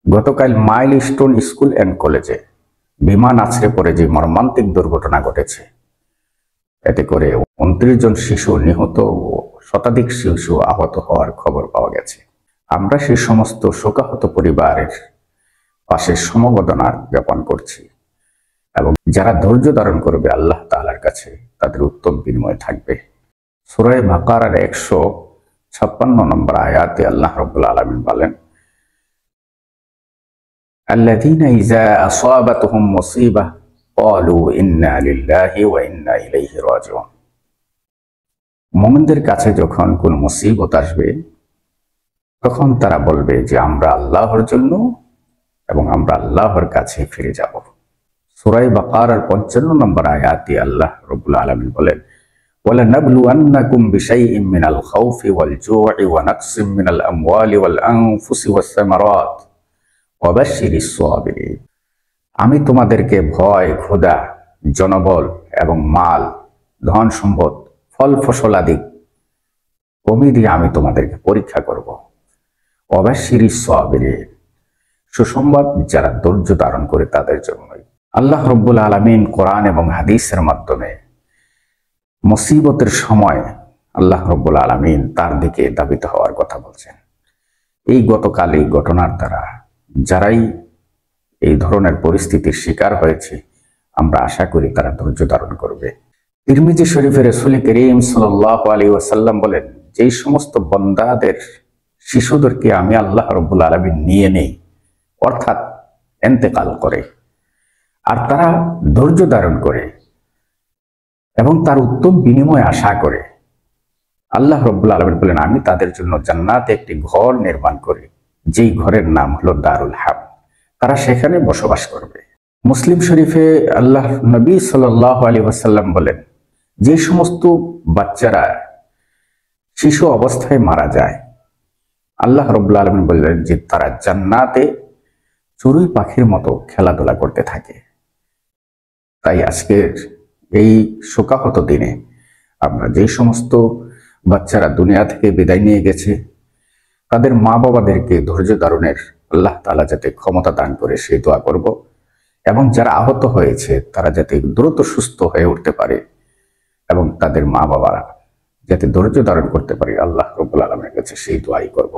গতকাল milestone school and কলেজে বিমান আছড়ে পড়ে যে মর্মান্তিক দুর্ঘটনা ঘটেছে, এতে করে 29 জন শিশু নিহত ও শতাধিক শিশু আহত হওয়ার খবর পাওয়া গেছে। আমরা সেই সমস্ত শোকাহত পরিবারের পাশে সমবেদনা জ্ঞাপন করছি এবং যারা ধৈর্য ধারণ করবে আল্লাহ তাআলার কাছে তাদের উত্তম বিনিময় থাকবে। সূরা বাকারার 156 নম্বর আয়াতে আল্লাহ রাব্বুল আলামিন বলেন, আল্লাযীনা ইযা আসাবাতহুম মুসিবাহ ক্বালু ইন্না লিল্লাহি ওয়া ইন্না ইলাইহি রাজিউন। মুমিনদের কাছে যখন কোন মুসিবত আসবে তখন তারা বলবে যে আমরা আল্লাহর জন্য এবং আমরা আল্লাহর কাছে ফিরে যাব। সূরা বাকারার 55 নম্বর আয়াতে আল্লাহ রাব্বুল আলামিন বলেন, ওয়ালানাবলুওয়ান্নাকুম বিশাইইম মিনাল খাউফি ওয়াল জু'i ওয়া নাকসিম মিনাল আমওয়ালি ওয়াল আনফুসি ওয়াস সামারাত ওয়া বাশশিরিস সাবিরিন। আমি তোমাদেরকে ভয়, ক্ষুধা, জনবল এবং মাল, ধন সম্পদ, ফল ফসল আদি কমি দিয়ে আমি তোমাদেরকে পরীক্ষা করব। ওয়া বাশশিরিস সাবিরিন, সুসংবাদ যারা ধৈর্য ধারণ করে তাদের জন্যই। আল্লাহ রাব্বুল আলামিন কোরআন এবং হাদিসের মাধ্যমে মুসিবতের সময় আল্লাহ রাব্বুল আলামিন তার দিকে ধাবিত হওয়ার কথা বলছেন। এই গতকাল এই ঘটনার দ্বারা যারাই এই ধরনের পরিস্থিতির শিকার হয়েছে, আমরা আশা করি তারা ধৈর্য ধারণ করবে। তিরমিজি শরীফে রাসূল করিম সাল্লাল্লাহু আলাইহি ওয়াসাল্লাম বলেন, যেই সমস্ত বান্দাদের শিশুদেরকে আমি আল্লাহ রাব্বুল আলামিন নিয়ে নেই, অর্থাৎ ইন্তেকাল করে, আর তারা ধৈর্য ধারণ করে এবং তার উত্তম বিনিময় আশা করে, আল্লাহ রাব্বুল আলামিন বলেন আমি তাদের জন্য জান্নাতে একটি ঘর নির্মাণ করি, যেই ঘরের নাম হলো দারুল হাম। তারা সেখানে বসবাস করবে। মুসলিম শরীফে আল্লাহ নবী সাল্লাল্লাহু আলাইহি ওয়াসাল্লাম বলেন, যে সমস্ত বাচ্চারা শিশু অবস্থায় মারা যায়, আল্লাহ রাব্বুল আলামিন বললেন যে তারা জান্নাতে চড়ুই পাখির মতো খেলাধুলা করতে থাকে। তাই আজকের এই শোকাহত দিনে আমরা যে সমস্ত বাচ্চারা দুনিয়া থেকে বিদায় নিয়ে গেছে, তাদের মা বাবাদেরকে ধৈর্য ধারণের আল্লাহ তাআলা যাতে ক্ষমতা দান করে সেই দোয়া করব, এবং যারা আহত হয়েছে তারা যাতে দ্রুত সুস্থ হয়ে উঠতে পারে এবং তাদের মা বাবারা যাতে ধৈর্য ধারণ করতে পারে, আল্লাহ রাব্বুল আলামিনের কাছে সেই দোয়াই করব।